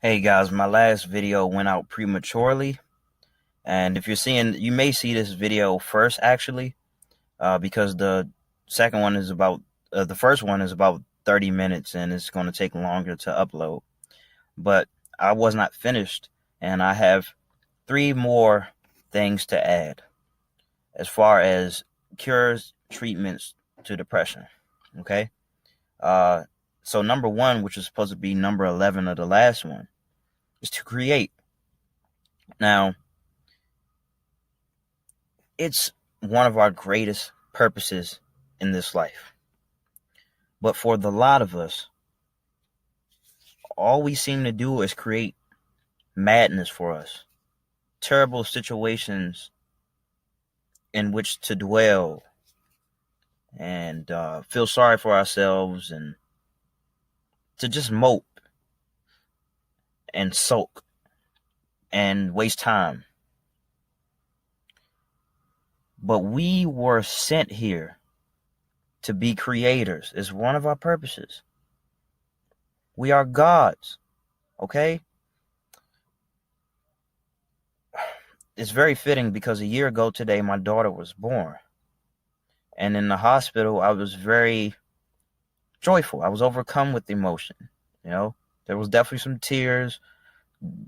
Hey guys, my last video went out prematurely, and if you're seeing, you may see this video first actually, because the first one is about 30 minutes and it's going to take longer to upload. But I was not finished, and I have three more things to add as far as cures, treatments to depression. Okay, uh, so number one, which is supposed to be number 11 of the last one, is to create. Now, it's one of our greatest purposes in this life. But for the lot of us, all we seem to do is create madness for us, terrible situations in which to dwell and feel sorry for ourselves and to just mope and sulk and waste time. But we were sent here to be creators. It's one of our purposes. We are gods, okay? It's very fitting because a year ago today, my daughter was born. And in the hospital, I was very joyful. I was overcome with emotion. There was definitely some tears,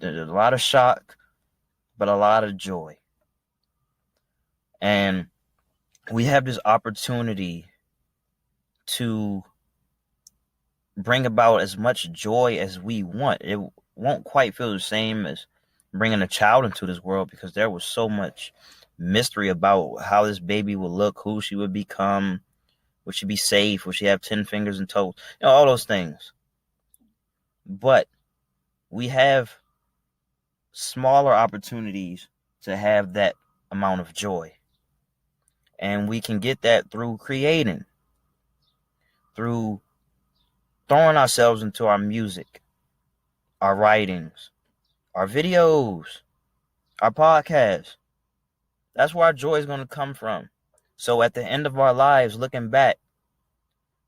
a lot of shock, but a lot of joy. And we have this opportunity to bring about as much joy as we want. It won't quite feel the same as bringing a child into this world, because there was so much mystery about how this baby would look, who she would become, would she be safe, would she have 10 fingers and toes, all those things. But we have smaller opportunities to have that amount of joy. And we can get that through creating, through throwing ourselves into our music, our writings, our videos, our podcasts. That's where our joy is going to come from. So at the end of our lives, looking back,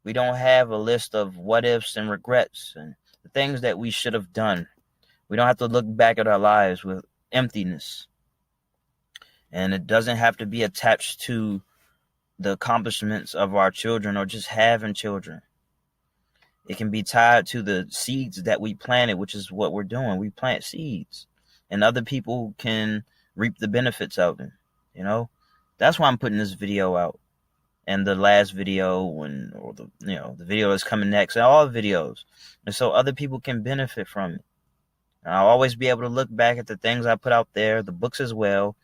we don't have a list of what ifs and regrets and the things that we should have done. We don't have to look back at our lives with emptiness. And it doesn't have to be attached to the accomplishments of our children or just having children. It can be tied to the seeds that we planted, which is what we're doing. We plant seeds, and other people can reap the benefits of them. That's why I'm putting this video out, and the last video, or the video that's coming next, and all the videos, and so other people can benefit from it. And I'll always be able to look back at the things I put out there, the books as well,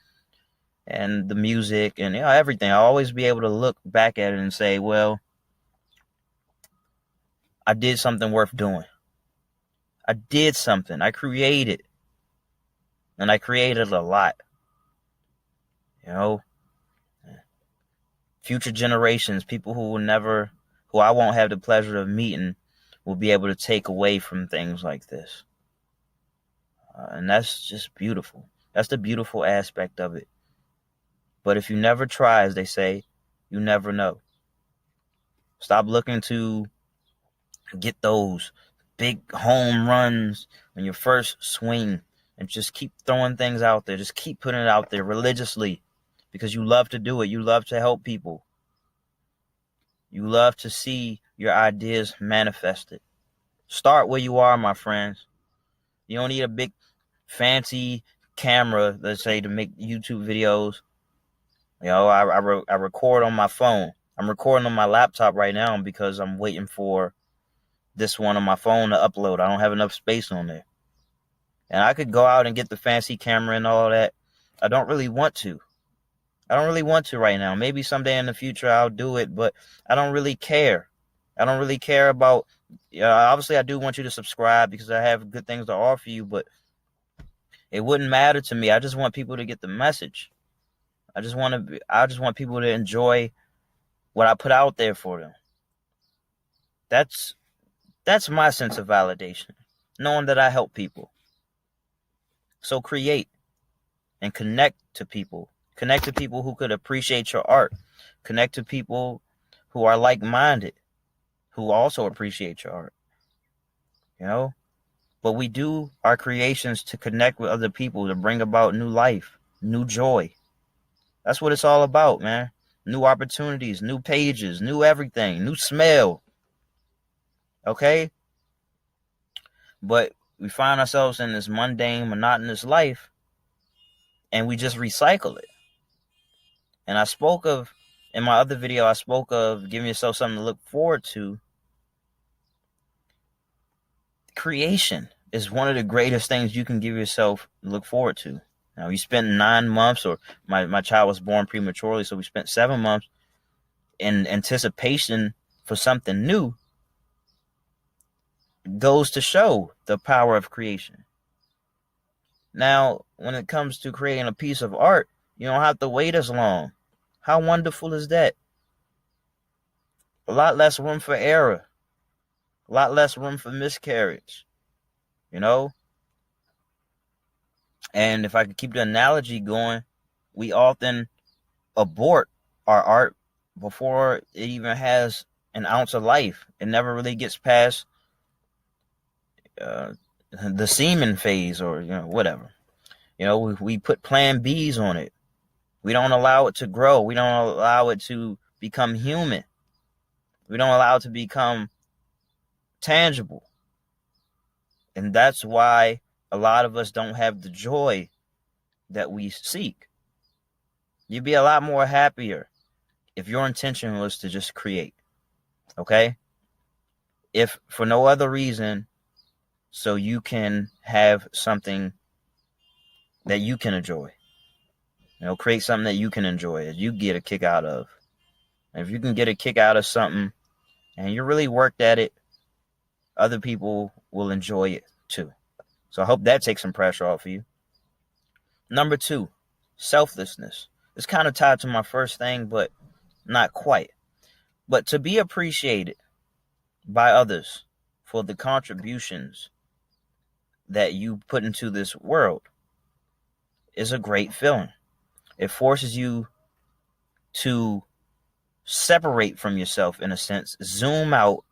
and the music, and everything. I'll always be able to look back at it and say, well, I did something worth doing. I did something. I created. And I created a lot. Future generations, people who I won't have the pleasure of meeting, will be able to take away from things like this. And that's just beautiful. That's the beautiful aspect of it. But if you never try, as they say, you never know. Stop looking to get those big home runs on your first swing, and just keep throwing things out there. Just keep putting it out there religiously, because you love to do it. You love to help people. You love to see your ideas manifested. Start where you are, my friends. You don't need a big fancy camera, let's say, to make YouTube videos. I record on my phone. I'm recording on my laptop right now because I'm waiting for this one on my phone to upload. I don't have enough space on there. And I could go out and get the fancy camera and all that. I don't really want to. Right now. Maybe someday in the future I'll do it, but I don't really care. I don't really care about, obviously I do want you to subscribe because I have good things to offer you, but it wouldn't matter to me. I just want people to get the message. I just want people to enjoy what I put out there for them. That's my sense of validation, knowing that I help people. So create and connect to people. Connect to people who could appreciate your art. Connect to people who are like-minded, who also appreciate your art. But we do our creations to connect with other people, to bring about new life, new joy. That's what it's all about, man. New opportunities, new pages, new everything, new smell. Okay? But we find ourselves in this mundane, monotonous life, and we just recycle it. And in my other video, I spoke of giving yourself something to look forward to. Creation is one of the greatest things you can give yourself to look forward to. Now, we spent 9 months, or my child was born prematurely, so we spent 7 months in anticipation for something new. Goes to show the power of creation. Now, when it comes to creating a piece of art, you don't have to wait as long. How wonderful is that? A lot less room for error. A lot less room for miscarriage. You know? And if I could keep the analogy going, we often abort our art before it even has an ounce of life. It never really gets past the semen phase, or whatever. We put plan Bs on it. We don't allow it to grow. We don't allow it to become human. We don't allow it to become tangible. And that's why a lot of us don't have the joy that we seek. You'd be a lot more happier if your intention was to just create. Okay? If for no other reason, so you can have something that you can enjoy. Create something that you can enjoy, that you get a kick out of. And if you can get a kick out of something and you really worked at it, other people will enjoy it too. So I hope that takes some pressure off of you. Number 2, selflessness. It's kind of tied to my first thing, but not quite. But to be appreciated by others for the contributions that you put into this world is a great feeling. It forces you to separate from yourself, in a sense, zoom out,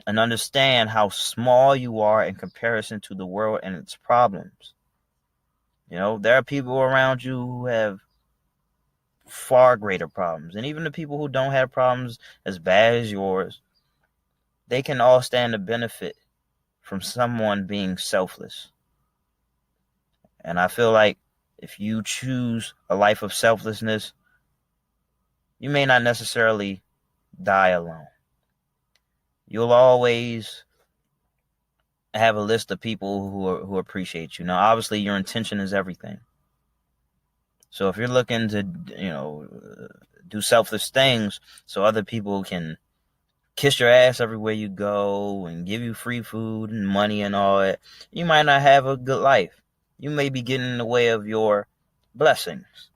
and understand how small you are in comparison to the world and its problems. There are people around you who have far greater problems. And even the people who don't have problems as bad as yours, they can all stand to benefit from someone being selfless. And I feel like if you choose a life of selflessness, you may not necessarily die alone. You'll always have a list of people who appreciate you. Now, obviously, your intention is everything. So if you're looking to, do selfless things so other people can kiss your ass everywhere you go and give you free food and money and all that, you might not have a good life. You may be getting in the way of your blessings.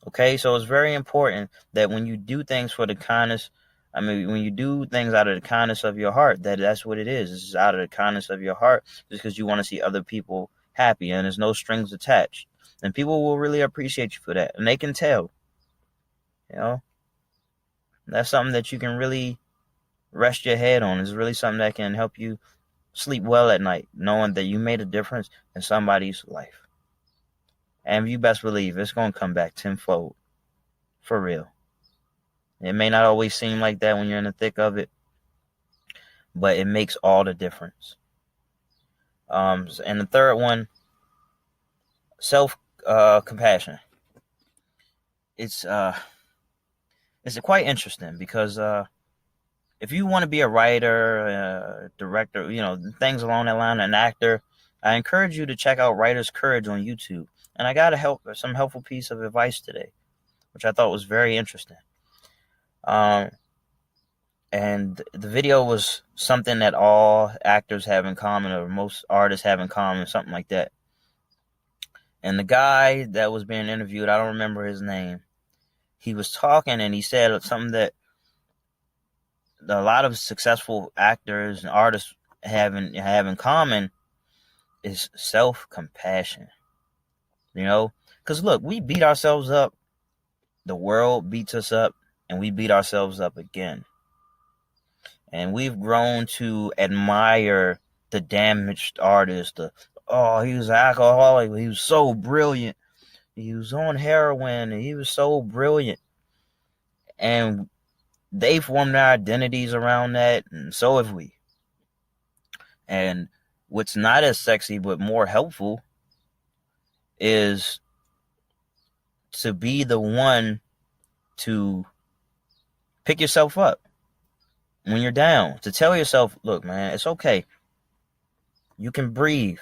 Okay, so it's very important that when you do things for the kindness, when you do things out of the kindness of your heart, that's what it is. It's out of the kindness of your heart, just because you want to see other people happy, and there's no strings attached. And people will really appreciate you for that, and they can tell. That's something that you can really rest your head on. It's really something that can help you sleep well at night, knowing that you made a difference in somebody's life. And you best believe it's going to come back tenfold. For real. It may not always seem like that when you're in the thick of it, but it makes all the difference. And the third one, self-compassion. It's quite interesting because if you want to be a writer, director, things along that line, an actor, I encourage you to check out Writer's Courage on YouTube. And I got some helpful piece of advice today, which I thought was very interesting. And the video was something that all actors have in common, or most artists have in common, something like that. And the guy that was being interviewed, I don't remember his name, he was talking and he said something that a lot of successful actors and artists have in common is self-compassion. Because look, we beat ourselves up, the world beats us up, and we beat ourselves up again. And we've grown to admire the damaged artist, oh, he was an alcoholic, he was so brilliant. He was on heroin and he was so brilliant. And they formed their identities around that, and so have we. And what's not as sexy but more helpful is to be the one to pick yourself up when you're down, to tell yourself, look, man, it's okay. You can breathe.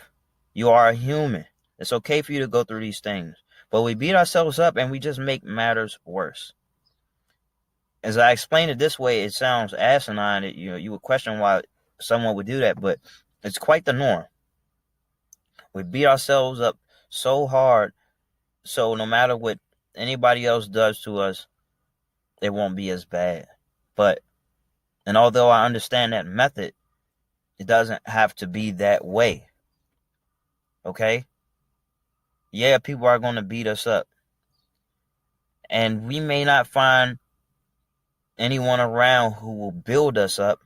You are a human. It's okay for you to go through these things. But we beat ourselves up and we just make matters worse. As I explain it this way, it sounds asinine. You would question why someone would do that, but it's quite the norm. We beat ourselves up so hard, so no matter what anybody else does to us, it won't be as bad. And although I understand that method, it doesn't have to be that way. Okay? Yeah, people are going to beat us up. And we may not find anyone around who will build us up.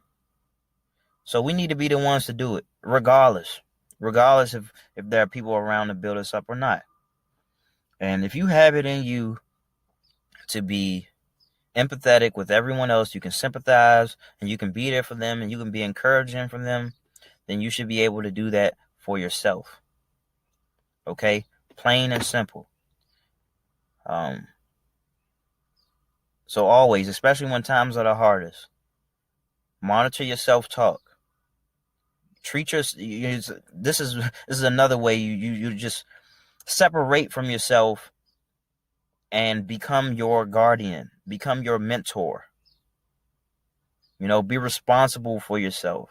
So we need to be the ones to do it, regardless if there are people around to build us up or not. And if you have it in you to be empathetic with everyone else, you can sympathize and you can be there for them and you can be encouraging for them, then you should be able to do that for yourself. Okay? Plain and simple. So always, especially when times are the hardest, monitor your self-talk. Treat your this is another way you just separate from yourself and become your guardian, become your mentor. Be responsible for yourself.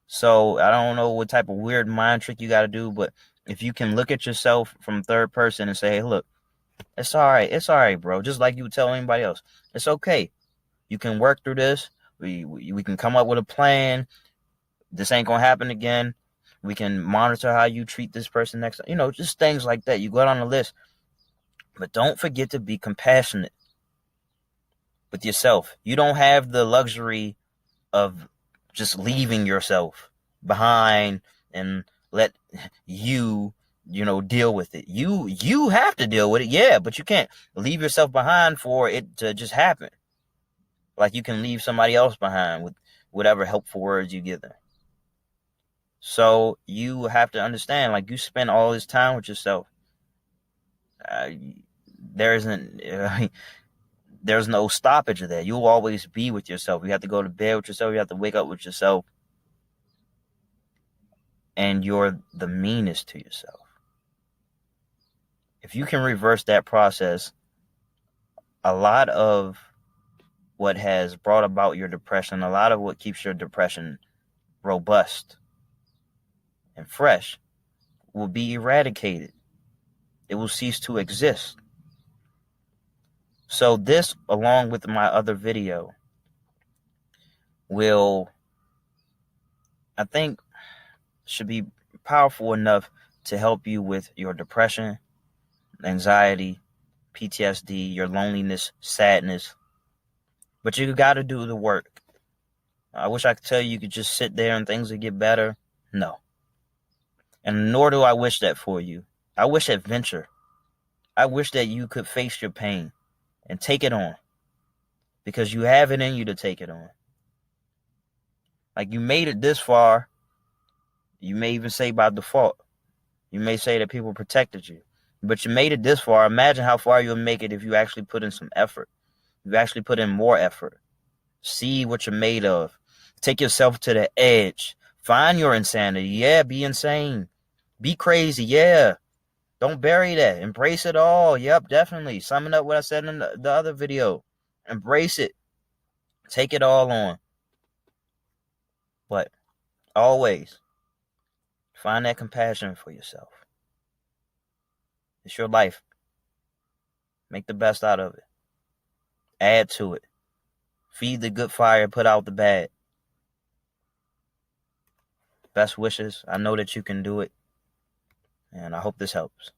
So I don't know what type of weird mind trick you got to do, but if you can look at yourself from third person and say, hey, look, it's all right, bro. Just like you would tell anybody else. It's okay. You can work through this. We can come up with a plan. This ain't going to happen again. We can monitor how you treat this person next time. Just things like that. You go down the list. But don't forget to be compassionate with yourself. You don't have the luxury of just leaving yourself behind and let you deal with it. You have to deal with it, yeah, but you can't leave yourself behind for it to just happen. Like you can leave somebody else behind with whatever helpful words you give them. So you have to understand, like, you spend all this time with yourself. There's no stoppage of that. You'll always be with yourself. You have to go to bed with yourself. You have to wake up with yourself. And you're the meanest to yourself. If you can reverse that process, a lot of what has brought about your depression, a lot of what keeps your depression robust and fresh will be eradicated. It will cease to exist. So this, along with my other video, I think, should be powerful enough to help you with your depression, anxiety, PTSD, your loneliness, sadness. But you got to do the work. I wish I could tell you could just sit there and things would get better. No. And nor do I wish that for you. I wish adventure. I wish that you could face your pain and take it on. Because you have it in you to take it on. Like, you made it this far. You may even say by default. You may say that people protected you. But you made it this far. Imagine how far you'll make it if you actually put in some effort. You actually put in more effort. See what you're made of. Take yourself to the edge. Find your insanity. Yeah, be insane. Be crazy. Yeah. Don't bury that. Embrace it all. Yep, definitely. Summing up what I said in the other video. Embrace it. Take it all on. But always find that compassion for yourself. It's your life. Make the best out of it. Add to it. Feed the good fire, put out the bad. Best wishes. I know that you can do it. And I hope this helps.